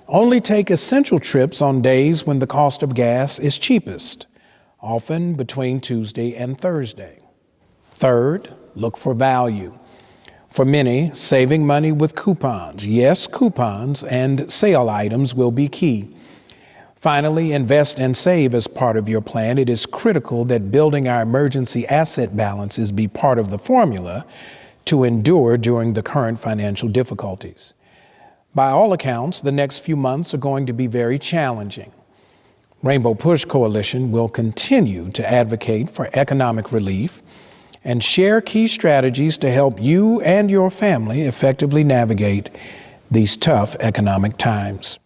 only take essential trips on days when the cost of gas is cheapest, often between Tuesday and Thursday. Third, look for value. For many, saving money with coupons, yes, coupons and sale items will be key. Finally, invest and save as part of your plan. It is critical that building our emergency asset balances be part of the formula to endure during the current financial difficulties. By all accounts, the next few months are going to be very challenging. Rainbow Push Coalition will continue to advocate for economic relief and share key strategies to help you and your family effectively navigate these tough economic times.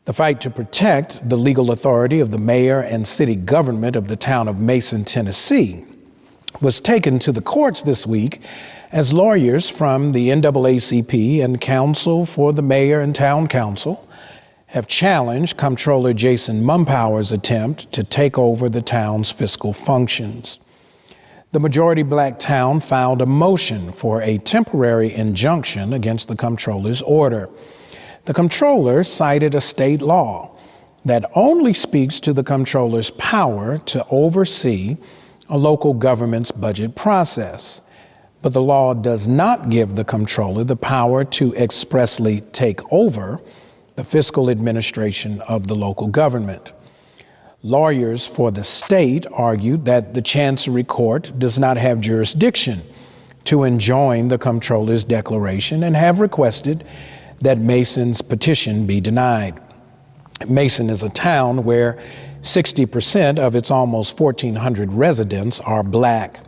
The fight to protect the legal authority of the mayor and city government of the town of Mason, Tennessee, was taken to the courts this week as lawyers from the NAACP and Counsel for the Mayor and Town Council have challenged Comptroller Jason Mumpower's attempt to take over the town's fiscal functions. The majority black town filed a motion for a temporary injunction against the comptroller's order. The comptroller cited a state law that only speaks to the comptroller's power to oversee a local government's budget process. But the law does not give the comptroller the power to expressly take over the fiscal administration of the local government. Lawyers for the state argued that the Chancery Court does not have jurisdiction to enjoin the comptroller's declaration and have requested that Mason's petition be denied. Mason is a town where 60% of its almost 1,400 residents are black.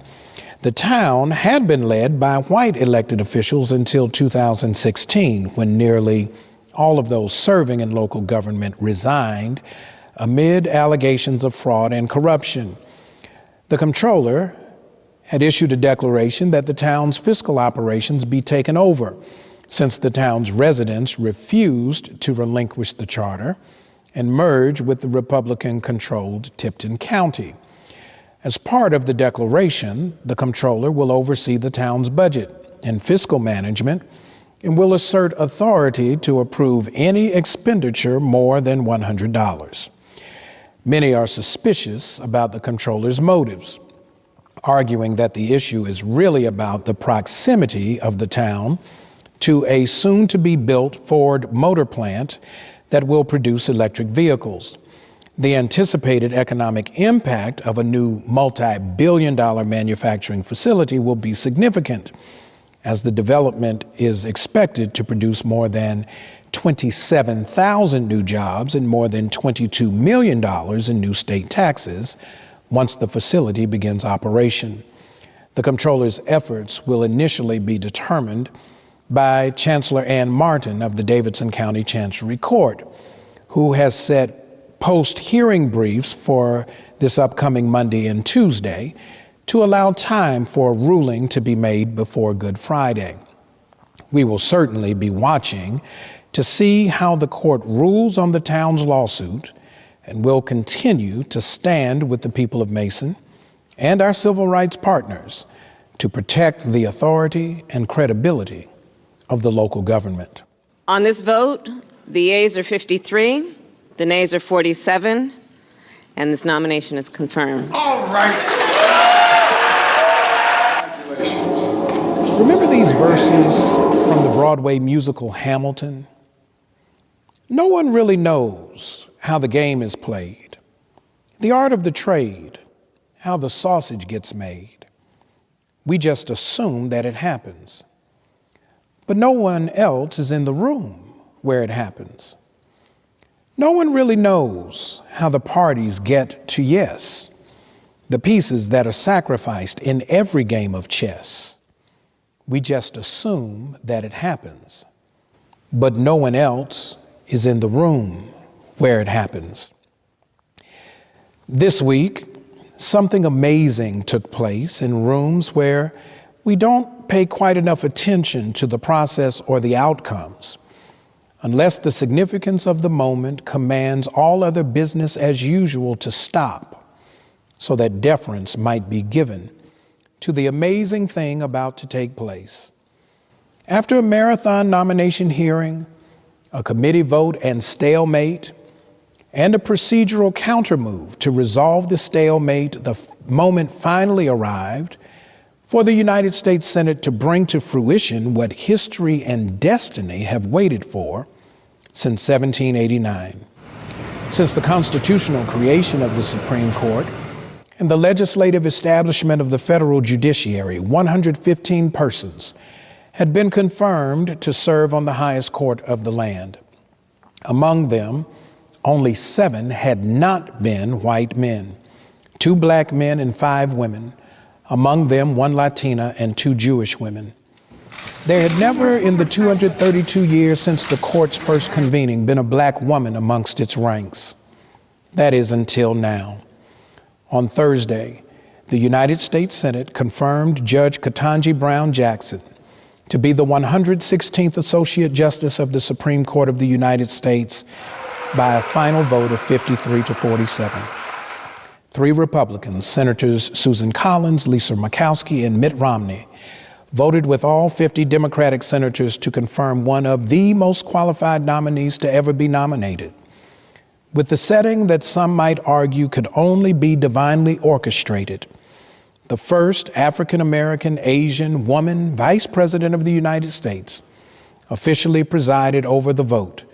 The town had been led by white elected officials until 2016, when nearly all of those serving in local government resigned amid allegations of fraud and corruption. The comptroller had issued a declaration that the town's fiscal operations be taken over, since the town's residents refused to relinquish the charter and merge with the Republican-controlled Tipton County. As part of the declaration, the comptroller will oversee the town's budget and fiscal management and will assert authority to approve any expenditure more than $100. Many are suspicious about the comptroller's motives, arguing that the issue is really about the proximity of the town to a soon-to-be-built Ford motor plant that will produce electric vehicles. The anticipated economic impact of a new multi-billion-dollar manufacturing facility will be significant, as the development is expected to produce more than 27,000 new jobs and more than $22 million in new state taxes once the facility begins operation. The comptroller's efforts will initially be determined by Chancellor Ann Martin of the Davidson County Chancery Court, who has set post-hearing briefs for this upcoming Monday and Tuesday to allow time for a ruling to be made before Good Friday. We will certainly be watching to see how the court rules on the town's lawsuit, and will continue to stand with the people of Mason and our civil rights partners to protect the authority and credibility of the local government. On this vote, the yeas are 53, the nays are 47, and this nomination is confirmed. All right. Remember these verses from the Broadway musical Hamilton? No one really knows how the game is played, the art of the trade, how the sausage gets made. We just assume that it happens. But no one else is in the room where it happens. No one really knows how the parties get to yes, the pieces that are sacrificed in every game of chess. We just assume that it happens. But no one else is in the room where it happens. This week, something amazing took place in rooms where we don't pay quite enough attention to the process or the outcomes, unless the significance of the moment commands all other business as usual to stop, so that deference might be given to the amazing thing about to take place. After a marathon nomination hearing, a committee vote and stalemate, and a procedural countermove to resolve the stalemate, the moment finally arrived for the United States Senate to bring to fruition what history and destiny have waited for since 1789. Since the constitutional creation of the Supreme Court and the legislative establishment of the federal judiciary, 115 persons had been confirmed to serve on the highest court of the land. Among them, only 7 had not been white men, 2 black men and 5 women, among them 1 Latina and 2 Jewish women. There had never in the 232 years since the court's first convening been a black woman amongst its ranks. That is until now. On Thursday, the United States Senate confirmed Judge Ketanji Brown Jackson to be the 116th Associate Justice of the Supreme Court of the United States by a final vote of 53 to 47. 3 Republicans, Senators Susan Collins, Lisa Murkowski, and Mitt Romney, voted with all 50 Democratic senators to confirm one of the most qualified nominees to ever be nominated. With the setting that some might argue could only be divinely orchestrated, the first African-American Asian woman vice president of the United States officially presided over the vote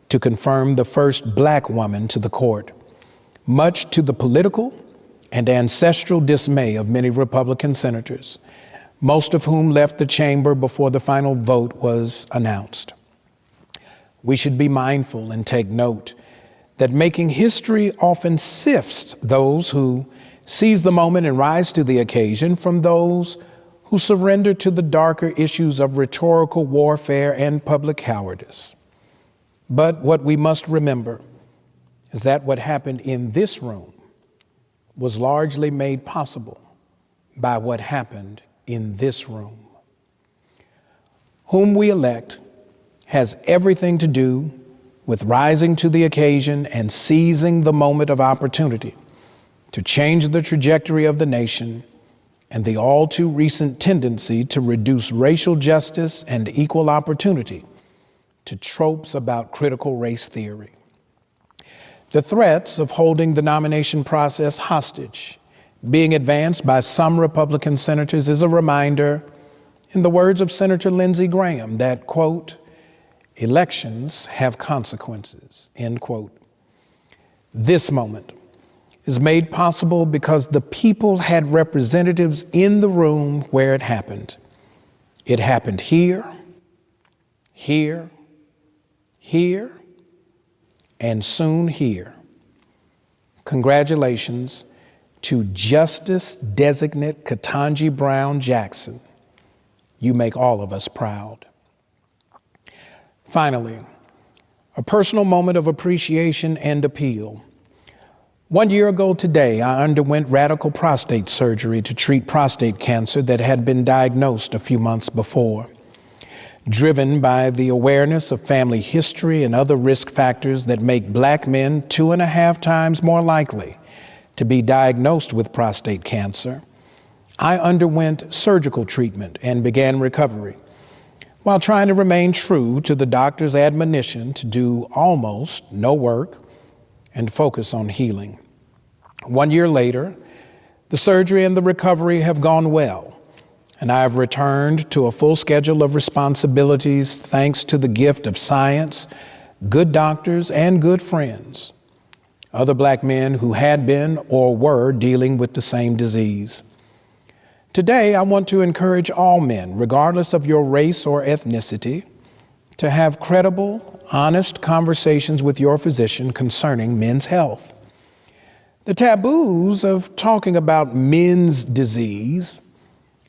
to confirm the first black woman to the court, much to the political and ancestral dismay of many Republican senators, most of whom left the chamber before the final vote was announced. We should be mindful and take note that making history often sifts those who seize the moment and rise to the occasion from those who surrender to the darker issues of rhetorical warfare and public cowardice. But what we must remember is that what happened in this room was largely made possible by what happened in this room. Whom we elect has everything to do with rising to the occasion and seizing the moment of opportunity to change the trajectory of the nation and the all too recent tendency to reduce racial justice and equal opportunity to tropes about critical race theory. The threats of holding the nomination process hostage being advanced by some Republican senators is a reminder, in the words of Senator Lindsey Graham, that, quote, elections have consequences, end quote. This moment is made possible because the people had representatives in the room where it happened. It happened here, here, here, and soon here. Congratulations to Justice Designate Ketanji Brown Jackson. You make all of us proud. Finally, a personal moment of appreciation and appeal. 1 year ago today, I underwent radical prostate surgery to treat prostate cancer that had been diagnosed a few months before. Driven by the awareness of family history and other risk factors that make Black men 2.5 times more likely to be diagnosed with prostate cancer, I underwent surgical treatment and began recovery, while trying to remain true to the doctor's admonition to do almost no work and focus on healing. 1 year later, the surgery and the recovery have gone well, and I have returned to a full schedule of responsibilities thanks to the gift of science, good doctors, and good friends, other Black men who had been or were dealing with the same disease. Today, I want to encourage all men, regardless of your race or ethnicity, to have credible, honest conversations with your physician concerning men's health. The taboos of talking about men's disease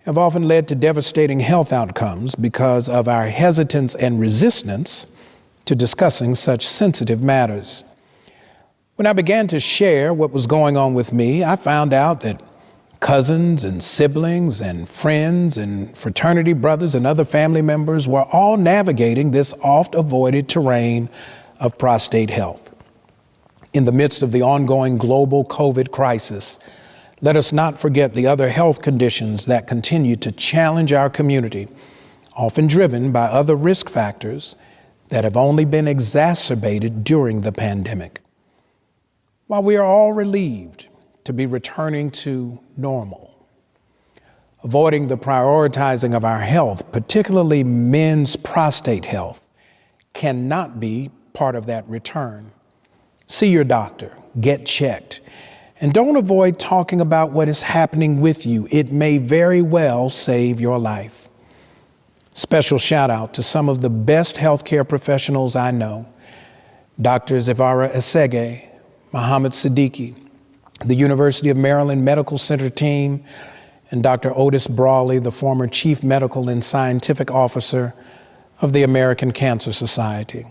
have often led to devastating health outcomes because of our hesitance and resistance to discussing such sensitive matters. When I began to share what was going on with me, I found out that cousins and siblings and friends and fraternity brothers and other family members were all navigating this oft-avoided terrain of prostate health. In the midst of the ongoing global COVID crisis, let us not forget the other health conditions that continue to challenge our community, often driven by other risk factors that have only been exacerbated during the pandemic. While we are all relieved to be returning to normal, avoiding the prioritizing of our health, particularly men's prostate health, cannot be part of that return. See your doctor, get checked, and don't avoid talking about what is happening with you. It may very well save your life. Special shout out to some of the best healthcare professionals I know, Drs. Ivara Esege, Mohammed Siddiqui, the University of Maryland Medical Center team, and Dr. Otis Brawley, the former Chief Medical and Scientific Officer of the American Cancer Society.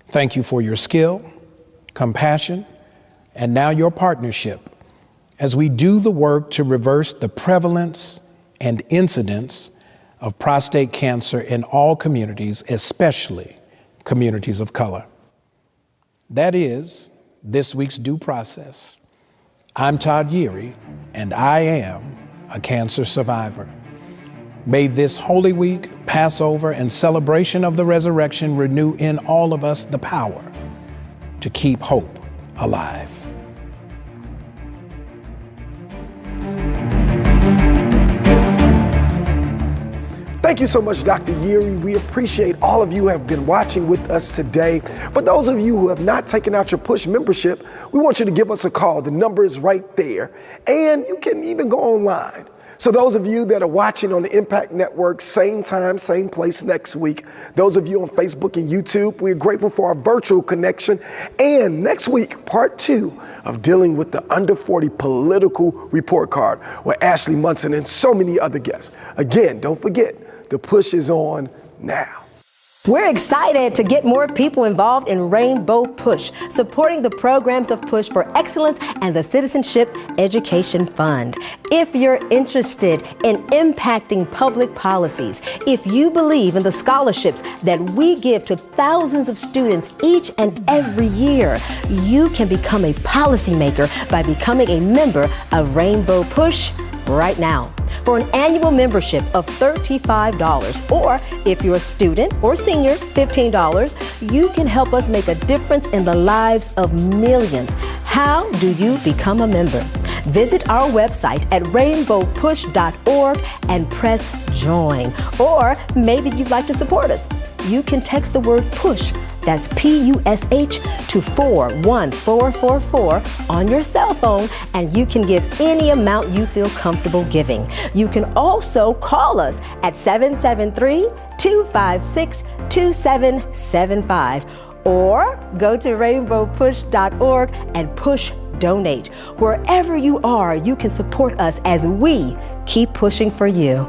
Thank you for your skill, compassion, and now your partnership as we do the work to reverse the prevalence and incidence of prostate cancer in all communities, especially communities of color. That is this week's Due Process. I'm Todd Yeary, and I am a cancer survivor. May this Holy Week, Passover, and celebration of the resurrection renew in all of us the power to keep hope alive. Thank you so much, Dr. Yeary. We appreciate all of you who have been watching with us today. For those of you who have not taken out your Push membership, we want you to give us a call. The number is right there. And you can even go online. So those of you that are watching on the Impact Network, same time, same place next week. Those of you on Facebook and YouTube, we're grateful for our virtual connection. And next week, part 2 of dealing with the Under 40 political report card with Ashley Munson and so many other guests. Again, don't forget, the Push is on now. We're excited to get more people involved in Rainbow Push, supporting the programs of Push for Excellence and the Citizenship Education Fund. If you're interested in impacting public policies, if you believe in the scholarships that we give to thousands of students each and every year, you can become a policymaker by becoming a member of Rainbow Push right now. For an annual membership of $35, or if you're a student or senior, $15, you can help us make a difference in the lives of millions. How do you become a member? Visit our website at rainbowpush.org and press join. Or maybe you'd like to support us. You can text the word PUSH, that's PUSH, to 41444 on your cell phone, and you can give any amount you feel comfortable giving. You can also call us at 773-256-2775, or go to rainbowpush.org and push donate. Wherever you are, you can support us as we keep pushing for you.